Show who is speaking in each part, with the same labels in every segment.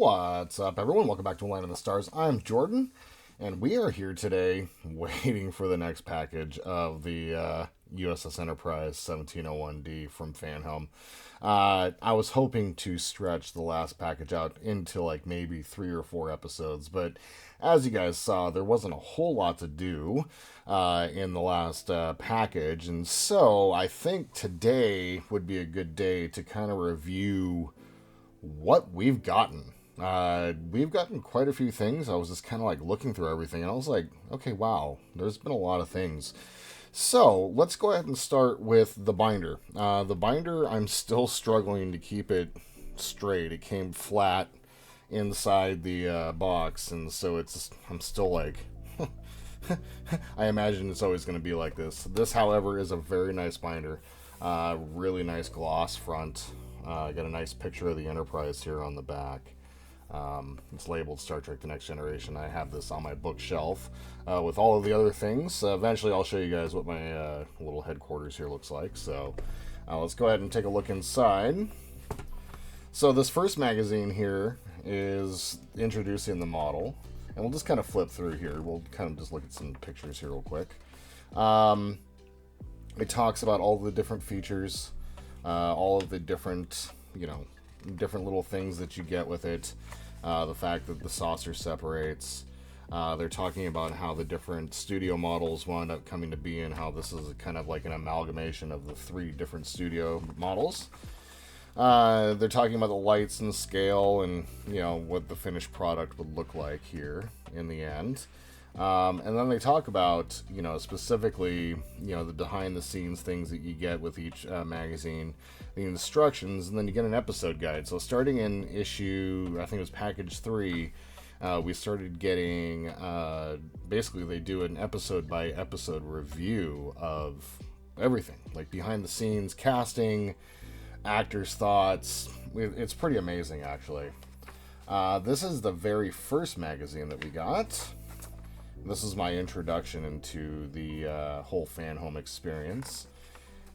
Speaker 1: What's up, everyone? Welcome back to Line of the Stars. I'm Jordan, and we are here today waiting for the next package of the USS Enterprise 1701D from Fanhome. I was hoping to stretch the last package out into like maybe 3 or 4 episodes, but as you guys saw, there wasn't a whole lot to do in the last package, and so I think today would be a good day to kind of review what we've gotten. We've gotten quite a few things. I was just kind of like looking through everything, and I was like, okay, wow, there's been a lot of things. So let's go ahead and start with the binder. The binder, I'm still struggling to keep it straight. It came flat inside the box, and so I'm still like, I imagine it's always going to be like this. This, however, is a very nice binder. Really nice gloss front. Got a nice picture of the Enterprise here on the back. It's labeled Star Trek The Next Generation. I have this on my bookshelf with all of the other things. Eventually I'll show you guys what my little headquarters here looks like. So let's go ahead and take a look inside. So this first magazine here is introducing the model. And we'll just kind of flip through here. We'll kind of just look at some pictures here real quick. It talks about all the different features, all of the different, different little things that you get with it. The fact that the saucer separates. They're talking about how the different studio models wound up coming to be and how this is kind of like an amalgamation of the 3 different studio models. They're talking about the lights and scale and, what the finished product would look like here in the end. And then they talk about, specifically, the behind the scenes things that you get with each magazine, the instructions, and then you get an episode guide. So starting in issue, I think it was package 3, we started getting, basically they do an episode by episode review of everything, like behind the scenes, casting, actors' thoughts. It's pretty amazing, actually. This is the very first magazine that we got. This is my introduction into the whole Fanhome experience.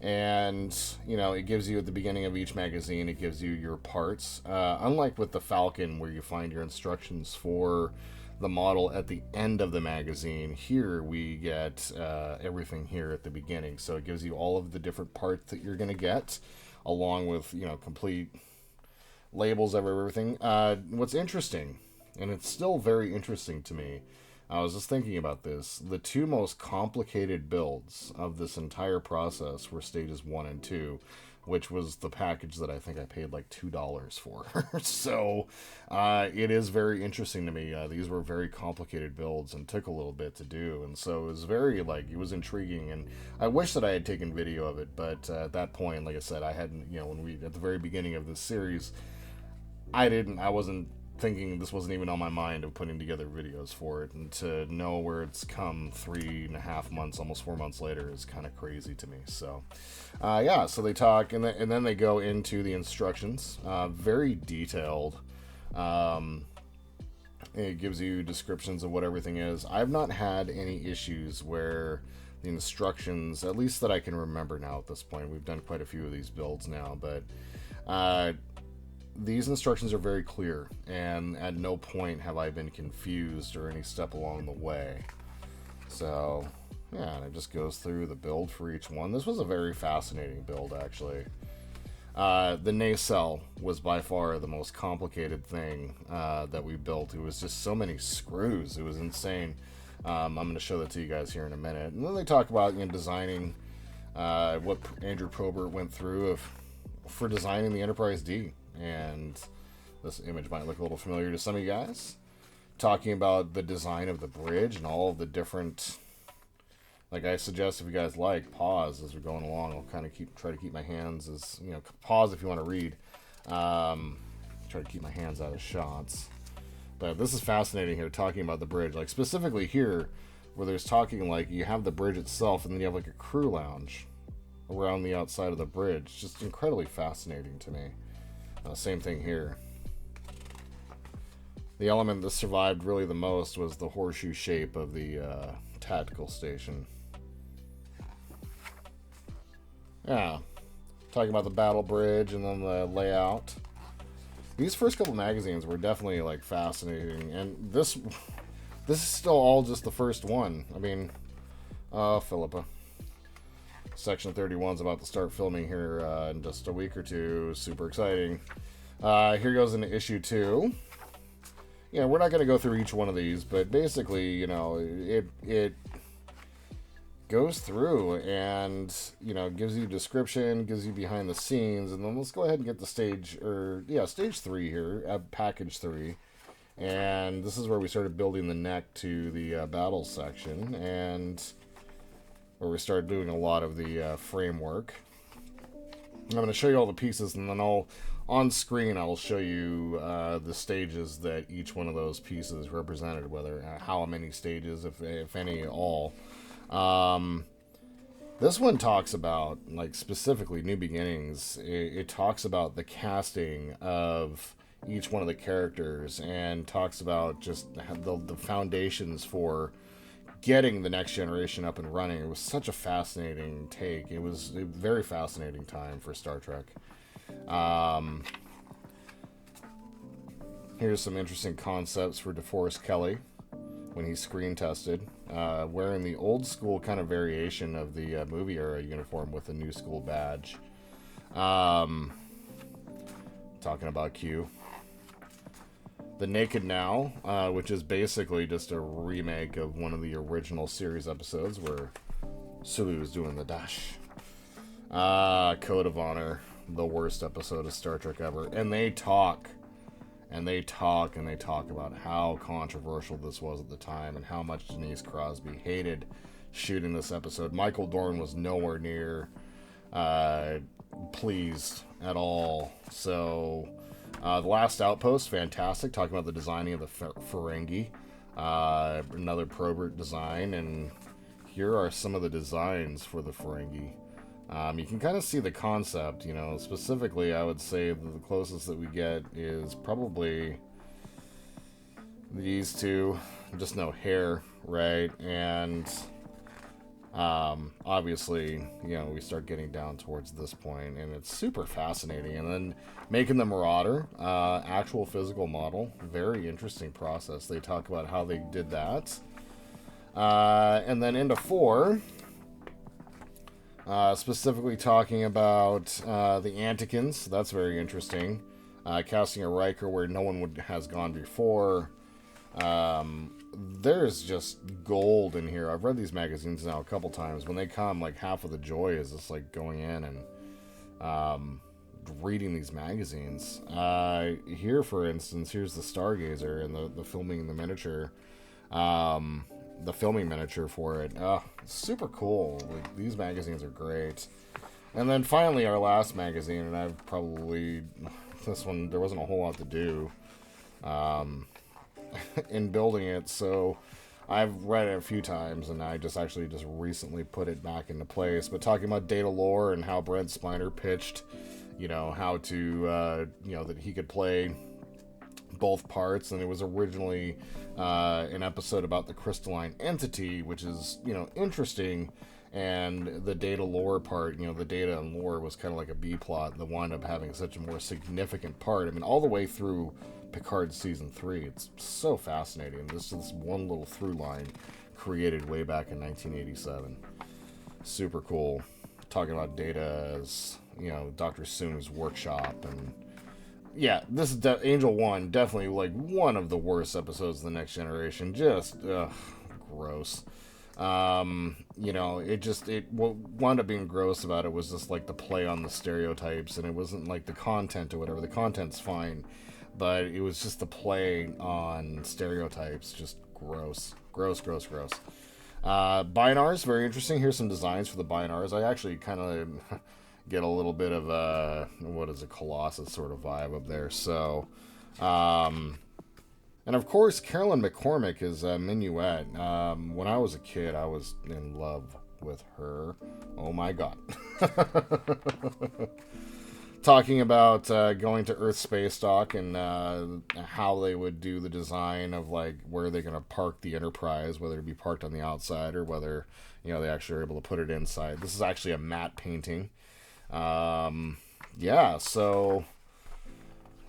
Speaker 1: And, it gives you at the beginning of each magazine, it gives you your parts. Unlike with the Falcon, where you find your instructions for the model at the end of the magazine, here we get everything here at the beginning. So it gives you all of the different parts that you're going to get, along with, complete labels of everything. What's interesting, and it's still very interesting to me, I was just thinking about this. The 2 most complicated builds of this entire process were stages 1 and 2, which was the package that I think I paid like $2 for. So it is very interesting to me. These were very complicated builds and took a little bit to do. And so it was very, it was intriguing. And I wish that I had taken video of it. But at that point, like I said, I hadn't, at the very beginning of this series, I wasn't thinking, this wasn't even on my mind of putting together videos for it, and to know where it's come 3.5 months, almost 4 months later, is kind of crazy to me. So so they talk, and then they go into the instructions, very detailed. It gives you descriptions of what everything is. I've not had any issues where the instructions, at least that I can remember now at this point, we've done quite a few of these builds now, but these instructions are very clear, and at no point have I been confused or any step along the way. So, yeah, and it just goes through the build for each one. This was a very fascinating build, actually. The Naycell was by far the most complicated thing that we built. It was just so many screws. It was insane. I'm going to show that to you guys here in a minute. And then they talk about designing what Andrew Probert went through for designing the Enterprise D. And this image might look a little familiar to some of you guys. Talking about the design of the bridge and all of the different, like I suggest if you guys pause as we're going along. I'll kind of try to keep my hands as, pause if you want to read. Try to keep my hands out of shots. But this is fascinating here, talking about the bridge. Like specifically here, where there's talking you have the bridge itself and then you have a crew lounge around the outside of the bridge. Just incredibly fascinating to me. Same thing here. The element that survived really the most was the horseshoe shape of the tactical station. Yeah, talking about the battle bridge and then the layout. these first couple magazines were definitely like fascinating, and this is still all just the first one. I mean, Philippa. Section 31 is about to start filming here in just a week or two. Super exciting. Here goes into issue 2. You know, we're not going to go through each one of these, but basically, you know, it goes through and, you know, gives you description, gives you behind the scenes, and then let's go ahead and get the stage 3 here, package 3. And this is where we started building the neck to the battle section, and where we started doing a lot of the framework. I'm going to show you all the pieces, and then on screen I'll show you the stages that each one of those pieces represented, whether how many stages, if any at all. This one talks about, like, specifically New Beginnings. It talks about the casting of each one of the characters, and talks about just the foundations for getting the next generation up and running. It was such a fascinating take. It was a very fascinating time for Star Trek. Here's some interesting concepts for DeForest Kelley when he screen tested, wearing the old school kind of variation of the movie era uniform with the new school badge. Talking about Q. The Naked Now, which is basically just a remake of one of the original series episodes where Sulu is doing the dash. Code of Honor, the worst episode of Star Trek ever. And they talk about how controversial this was at the time and how much Denise Crosby hated shooting this episode. Michael Dorn was nowhere near pleased at all. So The Last Outpost, fantastic, talking about the designing of the Ferengi, another Probert design, and here are some of the designs for the Ferengi. You can kind of see the concept, you know. Specifically, I would say that the closest that we get is probably these two, just no hair, right? And obviously, you know, we start getting down towards this point, and it's super fascinating. And then making the Marauder, actual physical model, very interesting process. They talk about how they did that. And then into 4... specifically talking about the Antikins. That's very interesting. Casting a Riker where no one has gone before. There's just gold in here. I've read these magazines now a couple times. When they come, like, half of the joy is just like going in and reading these magazines. Here, for instance, here's the Stargazer and the filming the miniature. The filming miniature for it. Super cool. Like, these magazines are great. And then finally our last magazine, and I've probably, this one, there wasn't a whole lot to do in building it, so I've read it a few times, and I just recently put it back into place. But talking about data lore and how Brent Spiner pitched, you know, how to, you know, that he could play both parts, and it was originally an episode about the crystalline entity, which is, you know, interesting, and the data lore part, you know, the data and lore was kind of like a B plot that wound up having such a more significant part. I mean, all the way through Picard season 3, it's so fascinating. This is one little through line created way back in 1987. Super cool. Talking about data as, you know, Dr. Soong's workshop. And yeah, this is Angel 1, definitely like one of the worst episodes of The Next Generation. Just gross. You know, what wound up being gross about it was just like the play on the stereotypes, and it wasn't like the content or whatever. The content's fine, but it was just the play on stereotypes. Just gross. Binars, very interesting. Here's some designs for the Binars. I actually kind of get a little bit of a, what is a Colossus sort of vibe up there. So, and of course, Carolyn McCormick is Minuet. When I was a kid, I was in love with her. Oh my god. Talking about going to Earth Space Dock and how they would do the design of, like, where they're going to park the Enterprise, whether it be parked on the outside or whether, you know, they actually are able to put it inside. This is actually a matte painting. Yeah, so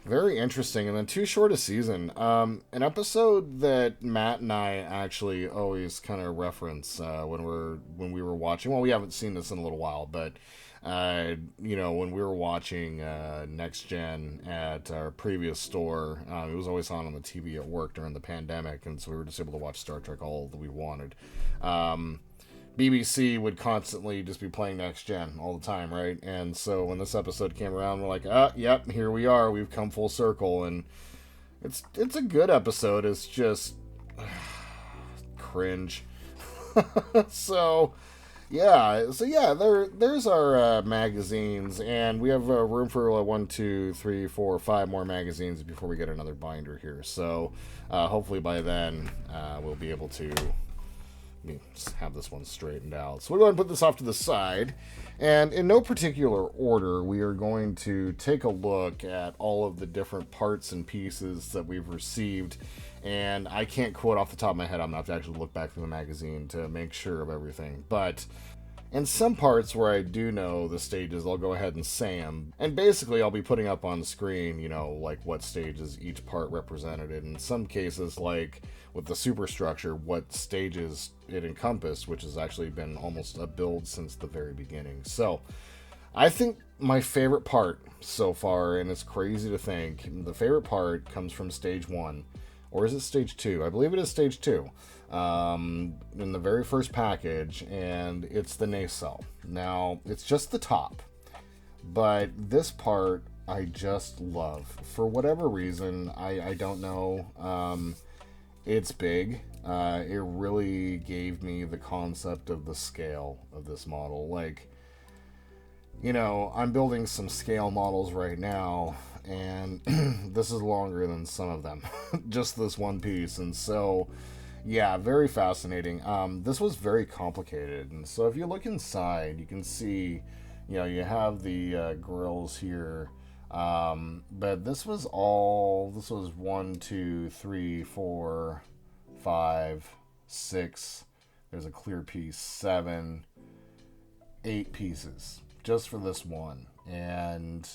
Speaker 1: Very interesting, and then too short a season. An episode that Matt and I actually always kind of reference when we were watching. Well, we haven't seen this in a little while, but when we were watching Next Gen at our previous store, it was always on the TV at work during the pandemic, and so we were just able to watch Star Trek all that we wanted. BBC would constantly just be playing Next Gen all the time, right? And so when this episode came around, we're like, yep, here we are. We've come full circle, and it's a good episode. It's just cringe. So there's our magazines, and we have room for 1, 2, 3, 4, 5 more magazines before we get another binder here. So hopefully by then we'll be able to just have this one straightened out. So we're going to put this off to the side, and in no particular order, we are going to take a look at all of the different parts and pieces that we've received. And I can't quote off the top of my head. I'm going to have to actually look back through the magazine to make sure of everything. But in some parts where I do know the stages, I'll go ahead and say them. And basically, I'll be putting up on the screen, like what stages each part represented. And in some cases, like with the superstructure, what stages it encompassed, which has actually been almost a build since the very beginning. So I think my favorite part so far, and it's crazy to think, the favorite part comes from stage 1. Or is it stage 2? I believe it is stage 2. In the very first package, and it's the Naycell. Now, it's just the top, but this part I just love. For whatever reason, I don't know. It's big. It really gave me the concept of the scale of this model. Like, I'm building some scale models right now, and this is longer than some of them. Just this one piece. And so, yeah, very fascinating. This was very complicated. And so if you look inside, you can see, you have the grills here. But this was 1, 2, 3, 4, 5, 6. There's a clear piece, 7, 8 pieces just for this one. And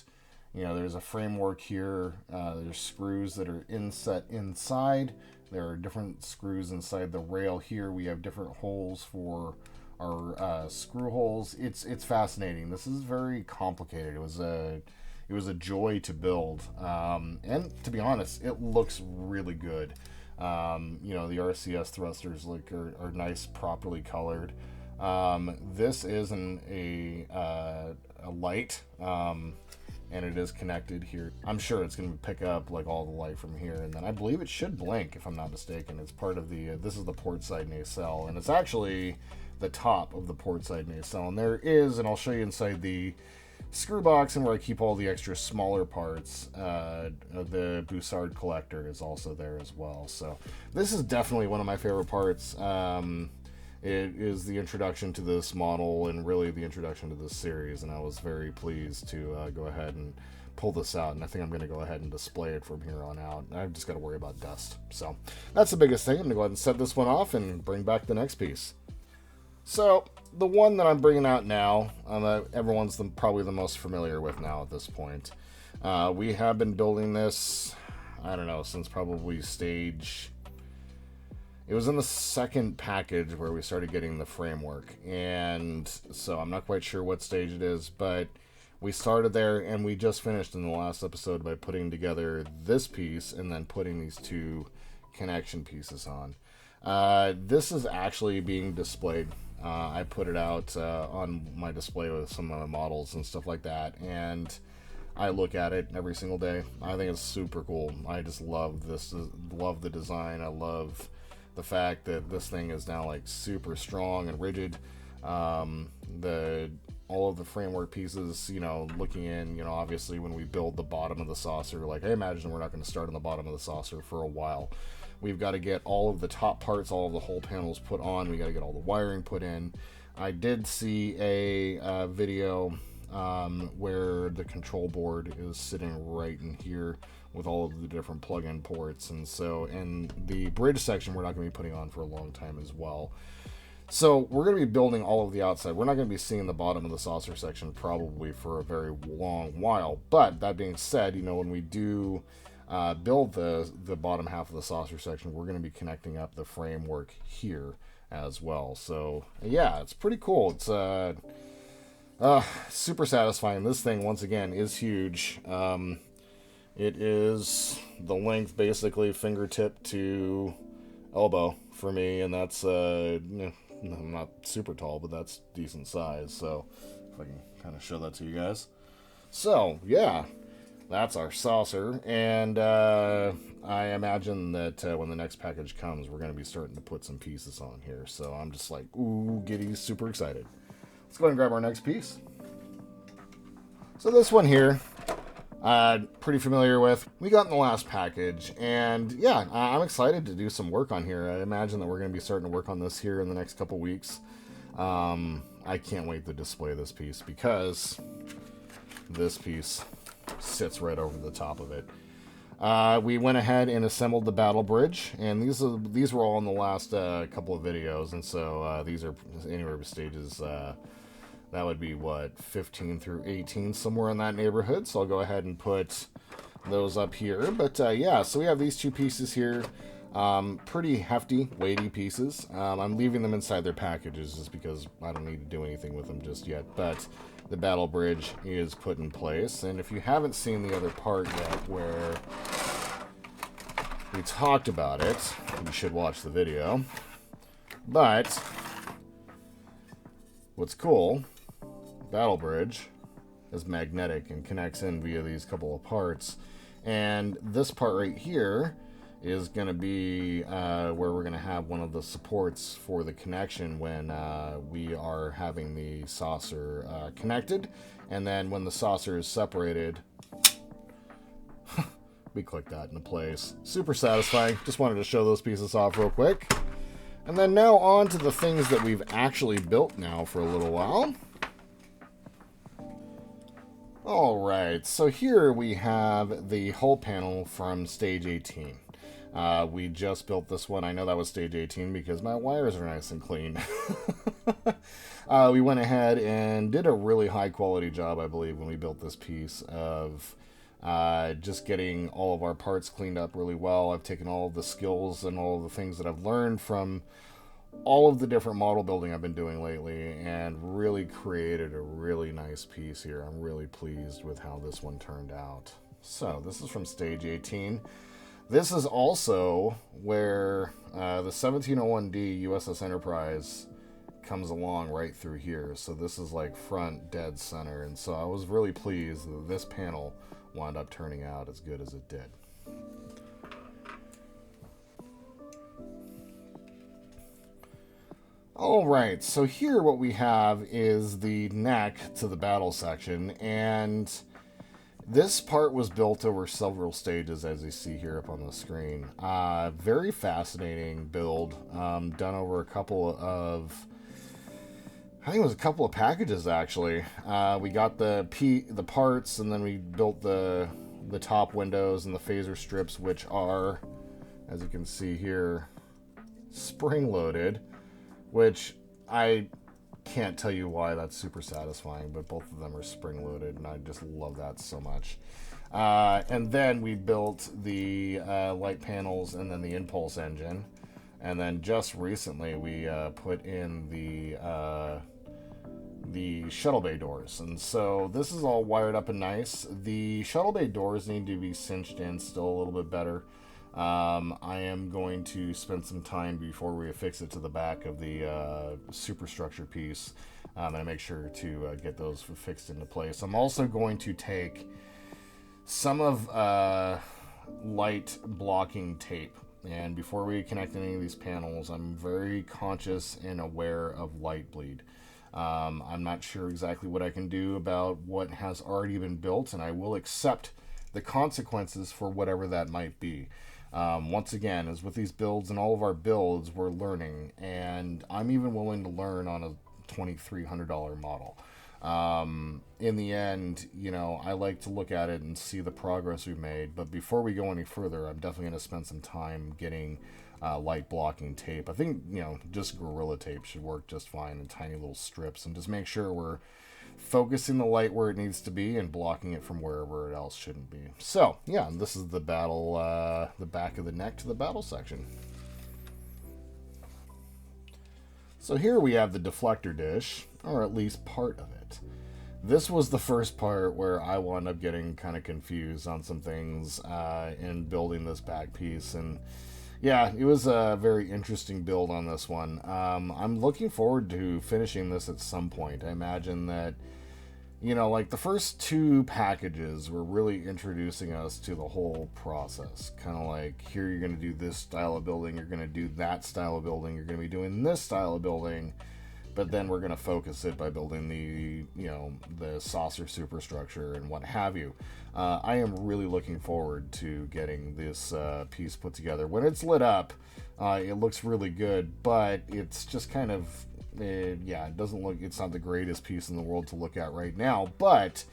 Speaker 1: there's a framework here. There's screws that are inset inside. There are different screws inside the rail here. We have different holes for our screw holes. It's fascinating. This is very complicated. It was a joy to build. And to be honest, it looks really good. The RCS thrusters are nice, properly colored. This is a light, and it is connected here. I'm sure it's going to pick up all the light from here, and then I believe it should blink, if I'm not mistaken. It's part of the this is the port side nacelle, and it's actually the top of the port side nacelle. And there is, and I'll show you inside the screw box and where I keep all the extra smaller parts, the Bussard collector is also there as well. So this is definitely one of my favorite parts. It is the introduction to this model and really the introduction to this series, and I was very pleased to go ahead and pull this out, and I think I'm going to go ahead and display it from here on out. I've just got to worry about dust. So that's the biggest thing. I'm going to go ahead and set this one off and bring back the next piece. So the one that I'm bringing out now, everyone's probably the most familiar with now at this point. We have been building this, I don't know, since probably stage... It was in the second package where we started getting the framework, and so I'm not quite sure what stage it is, but we started there, and we just finished in the last episode by putting together this piece and then putting these 2 connection pieces on. This is actually being displayed. I put it out on my display with some models and stuff like that, and I look at it every single day. I think it's super cool. I just love this. Love the design. I love the fact that this thing is now super strong and rigid. All of the framework pieces, looking in, obviously when we build the bottom of the saucer, I imagine we're not going to start on the bottom of the saucer for a while. We've got to get all of the top parts, all of the whole panels put on. We got to get all the wiring put in. I did see a video where the control board is sitting right in here with all of the different plug-in ports, and the bridge section we're not going to be putting on for a long time as well. So we're going to be building all of the outside. We're not going to be seeing the bottom of the saucer section probably for a very long while. But that being said, when we do build the bottom half of the saucer section, we're going to be connecting up the framework here as well. So yeah, it's pretty cool. It's super satisfying. This thing, once again, is huge. It is the length, basically fingertip to elbow for me, and that's I'm not super tall, but that's decent size. So if I can kind of show that to you guys. So yeah, that's our saucer, and I imagine that when the next package comes, we're going to be starting to put some pieces on here. So I'm just like, ooh, giddy, super excited. Let's go ahead and grab our next piece. So this one here, pretty familiar with. We got in the last package, and yeah, I'm excited to do some work on here. I imagine that we're going to be starting to work on this here in the next couple weeks. I can't wait to display this piece because this piece sits right over the top of it. We went ahead and assembled the battle bridge, and these were all in the last couple of videos, and so these are anywhere but stages. That would be, 15 through 18, somewhere in that neighborhood. So I'll go ahead and put those up here. But yeah, so we have these two pieces here. Pretty hefty, weighty pieces. I'm leaving them inside their packages just because I don't need to do anything with them just yet. But the battle bridge is put in place. And if you haven't seen the other part yet where we talked about it, you should watch the video. But what's cool, battle bridge is magnetic and connects in via these couple of parts, and this part right here is going to be where we're going to have one of the supports for the connection when we are having the saucer connected, and then when the saucer is separated, we click that into place. Super satisfying. Just wanted to show those pieces off real quick. And then now on to the things that we've actually built now for a little while. Alright, so here we have the hull panel from stage 18. We just built this one. I know that was stage 18 because my wires are nice and clean. We went ahead and did a really high quality job, I believe, when we built this piece of just getting all of our parts cleaned up really well. I've taken all of the skills and all of the things that I've learned from all of the different model building I've been doing lately and really created a really nice piece here. I'm really pleased with how this one turned out. So this is from stage 18. This is also where the 1701D USS Enterprise comes along right through here. So this is like front dead center, and so I was really pleased that this panel wound up turning out as good as it did. Alright, so here what we have is the neck to the battle section, and this part was built over several stages, as you see here up on the screen. Very fascinating build, done over a couple of, I think it was a couple of packages actually. We got the parts, and then we built the top windows and the phaser strips, which are, as you can see here, spring-loaded, which I can't tell you why that's super satisfying, but both of them are spring-loaded, and I just love that so much. And then we built the light panels and then the impulse engine. And then just recently we put in the shuttle bay doors. And so this is all wired up and nice. The shuttle bay doors need to be cinched in still a little bit better. I am going to spend some time before we affix it to the back of the superstructure piece and make sure to get those fixed into place. I'm also going to take some of light blocking tape, and before we connect any of these panels, I'm very conscious and aware of light bleed. I'm not sure exactly what I can do about what has already been built, and I will accept the consequences for whatever that might be. Once again, as with these builds and all of our builds, we're learning, and I'm even willing to learn on a $2,300 model. In the end, I like to look at it and see the progress we've made, but before we go any further, I'm definitely going to spend some time getting light blocking tape. I think, just Gorilla Tape should work just fine in tiny little strips, and just make sure we're focusing the light where it needs to be and blocking it from wherever it else shouldn't be. So, yeah, this is the battle, the back of the neck to the battle section. So here we have the deflector dish, or at least part of it. This was the first part where I wound up getting kind of confused on some things in building this back piece. And yeah, it was a very interesting build on this one. I'm looking forward to finishing this at some point. I imagine that, like the first 2 packages were really introducing us to the whole process. Kind of like, here you're going to do this style of building, you're going to do that style of building, you're going to be doing this style of building, but then we're going to focus it by building the saucer superstructure and what have you. I am really looking forward to getting this piece put together. When it's lit up, it looks really good, but it's just kind of, it doesn't look, it's not the greatest piece in the world to look at right now, but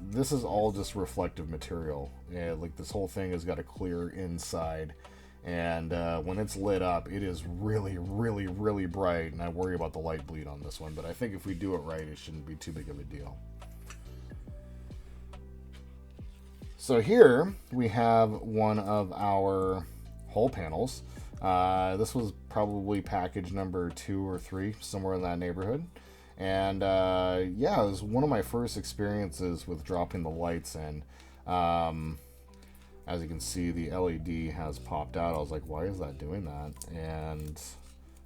Speaker 1: this is all just reflective material. Like, this whole thing has got a clear inside, and when it's lit up, it is really, really, really bright, and I worry about the light bleed on this one, but I think if we do it right, it shouldn't be too big of a deal. So here we have one of our hull panels. This was probably package number 2 or 3, somewhere in that neighborhood. And yeah, it was one of my first experiences with dropping the lights in. As you can see, the LED has popped out. I was like, why is that doing that? And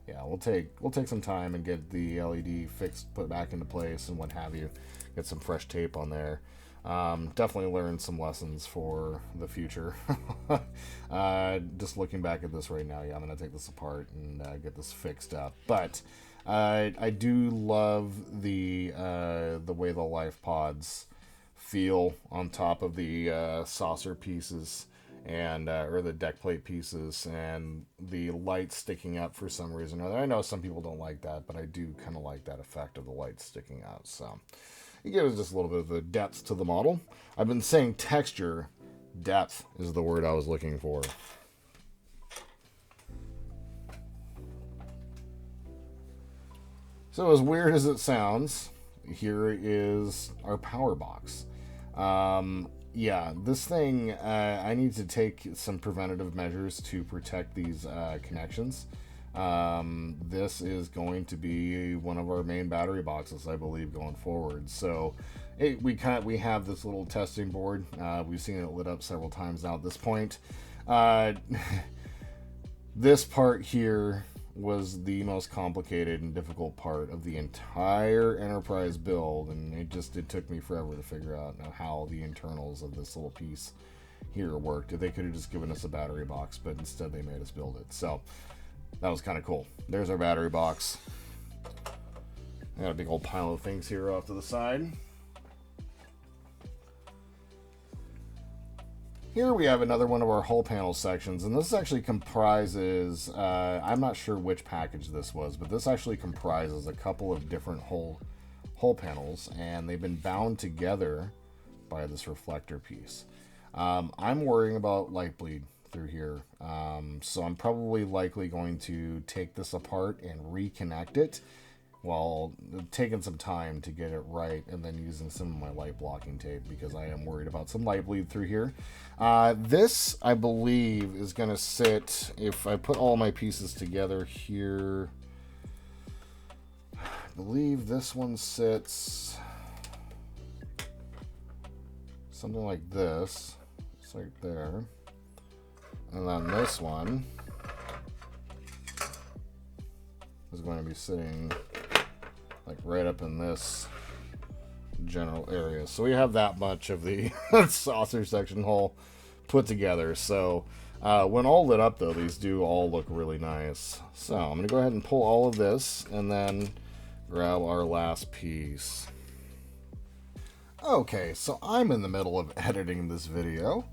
Speaker 1: yeah, we'll take some time and get the LED fixed, put back into place, and what have you. Get some fresh tape on there. Definitely learned some lessons for the future. Just looking back at this right now, yeah, I'm gonna take this apart and get this fixed up. But I do love the way the life pods feel on top of the saucer pieces, and or the deck plate pieces, and the light sticking up for some reason or other. I know some people don't like that, but I do kind of like that effect of the light sticking out. So it gives just a little bit of a depth to the model. I've been saying texture. Depth is the word I was looking for. So as weird as it sounds, here is our power box. Yeah, this thing, I need to take some preventative measures to protect these connections. This is going to be one of our main battery boxes, I believe, going forward. So we have this little testing board. We've seen it lit up several times now at this point. This part here was the most complicated and difficult part of the entire Enterprise build, and it took me forever to figure out how the internals of this little piece here worked. They could have just given us a battery box, but instead they made us build it. So that was kind of cool. There's our battery box. I got a big old pile of things here off to the side. Here we have another one of our hull panel sections, and this actually comprises, I'm not sure which package this was, but this actually comprises a couple of different hull panels, and they've been bound together by this reflector piece. I'm worrying about light bleed through here, so I'm probably likely going to take this apart and reconnect it, while taking some time to get it right, and then using some of my light blocking tape, because I am worried about some light bleed through here. This, I believe, is going to sit, if I put all my pieces together here, I believe this one sits something like this. It's right there. And then this one is going to be sitting like right up in this general area. So we have that much of the saucer section hull put together. So when all lit up, though, these do all look really nice. So I'm going to go ahead and pull all of this and then grab our last piece. Okay, so I'm in the middle of editing this video,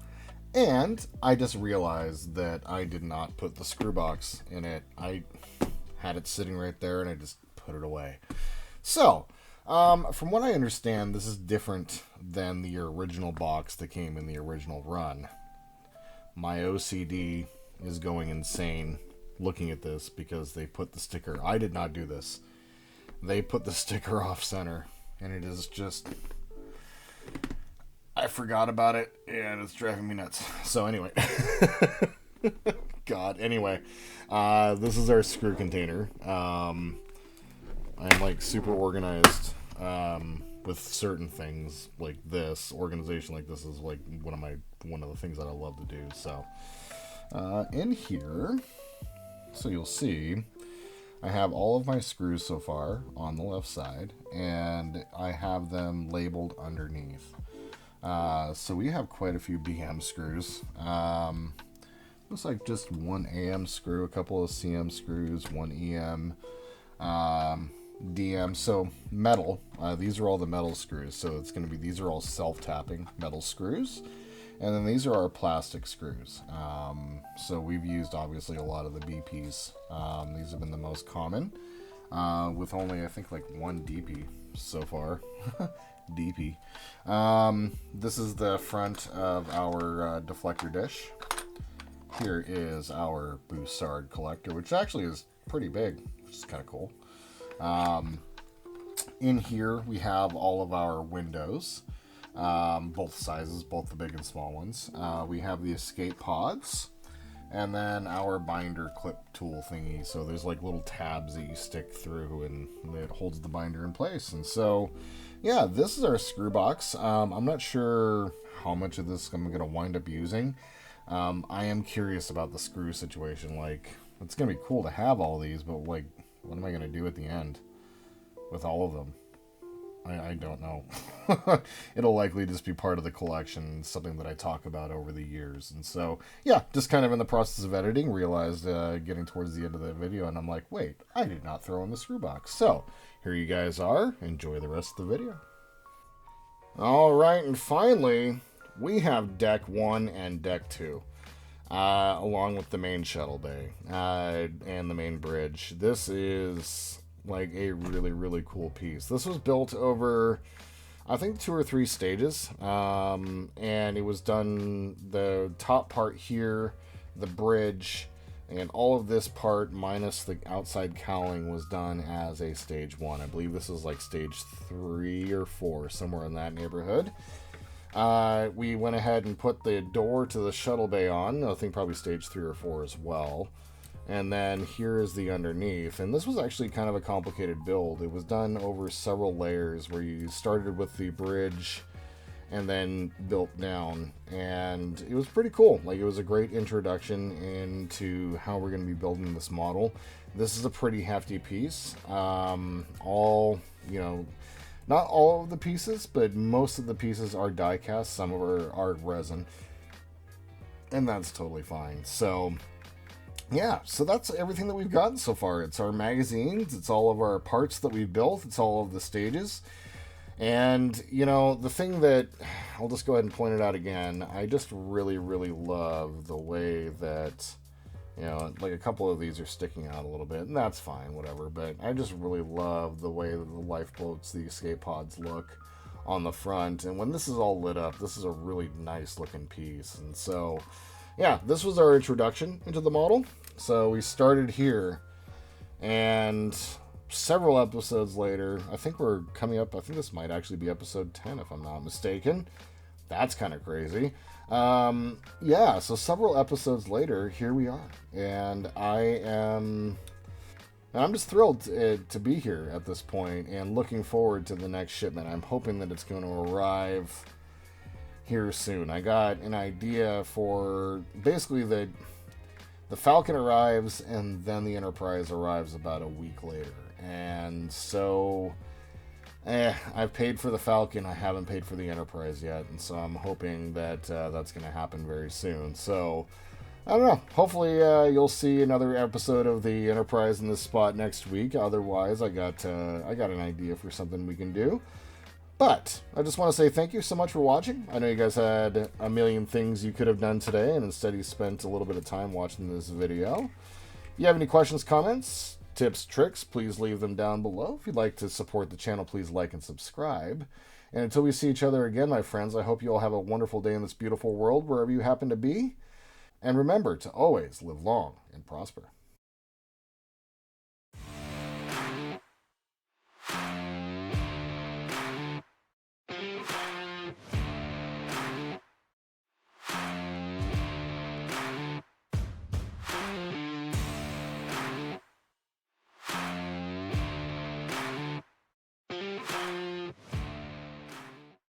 Speaker 1: and I just realized that I did not put the screw box in it. I had it sitting right there, and I just put it away. So, from what I understand, this is different than the original box that came in the original run. My OCD is going insane looking at this because they put the sticker. I did not do this. They put the sticker off center, and it is just... I forgot about it, and it's driving me nuts. So anyway. God, anyway. This is our screw container. I'm like super organized with certain things like this. Organization like this is like one of the things that I love to do. So in here, so you'll see, I have all of my screws so far on the left side, and I have them labeled underneath. So we have quite a few BM screws. Looks like just one AM screw, a couple of CM screws, one EM, DM. So metal. These are all the metal screws. So it's going to be, these are all self-tapping metal screws. And then these are our plastic screws. So we've used obviously a lot of the BPs. These have been the most common, with only I think like one DP so far. DP. This is the front of our deflector dish. Here is our Bussard collector, which actually is pretty big, which is kind of cool. In here we have all of our windows, both sizes, both the big and small ones. We have the escape pods, and then our binder clip tool thingy. So there's like little tabs that you stick through, and it holds the binder in place. And so, yeah, this is our screw box. I'm not sure how much of this I'm going to wind up using. I am curious about the screw situation. Like, it's going to be cool to have all these, but like, what am I going to do at the end with all of them? I don't know. It'll likely just be part of the collection, something that I talk about over the years. And so, yeah, just kind of in the process of editing, realized getting towards the end of the video, and I'm like, wait, I did not throw in the screw box. So, here you guys are. Enjoy the rest of the video. All right, and finally, we have Deck 1 and Deck 2, along with the main shuttle bay and the main bridge. This is like a really, really cool piece. This was built over, I think, 2 or 3 stages, and it was done, the top part here, the bridge, and all of this part minus the outside cowling was done as a stage 1. I believe this is like stage 3 or 4, somewhere in that neighborhood. We went ahead and put the door to the shuttle bay on, I think probably stage 3 or 4 as well. And then here is the underneath. And this was actually kind of a complicated build. It was done over several layers where you started with the bridge and then built down. And it was pretty cool. Like, it was a great introduction into how we're going to be building this model. This is a pretty hefty piece. All, you know, not all of the pieces, but most of the pieces are die cast. Some of are resin. And that's totally fine. So, yeah, so that's everything that we've gotten so far. It's our magazines, it's all of our parts that we've built, it's all of the stages. And, you know, the thing that, I'll just go ahead and point it out again, I just really, really love the way that, you know, like a couple of these are sticking out a little bit, and that's fine, whatever. But I just really love the way that the lifeboats, the escape pods look on the front. And when this is all lit up, this is a really nice looking piece. And so, yeah, this was our introduction into the model. So we started here, and several episodes later, I think we're coming up, I think this might actually be episode 10 if I'm not mistaken. That's kind of crazy. Yeah, so several episodes later, here we are. And I'm just thrilled to be here at this point and looking forward to the next shipment. I'm hoping that it's going to arrive here soon. I got an idea for basically the Falcon arrives and then the Enterprise arrives about a week later. And so I've paid for the Falcon. I haven't paid for the Enterprise yet. And so I'm hoping that that's going to happen very soon. So I don't know. Hopefully you'll see another episode of the Enterprise in this spot next week. Otherwise, I got an idea for something we can do. But I just want to say thank you so much for watching. I know you guys had a million things you could have done today, and instead you spent a little bit of time watching this video. If you have any questions, comments, tips, tricks, please leave them down below. If you'd like to support the channel, please like and subscribe. And until we see each other again, my friends, I hope you all have a wonderful day in this beautiful world, wherever you happen to be. And remember to always live long and prosper.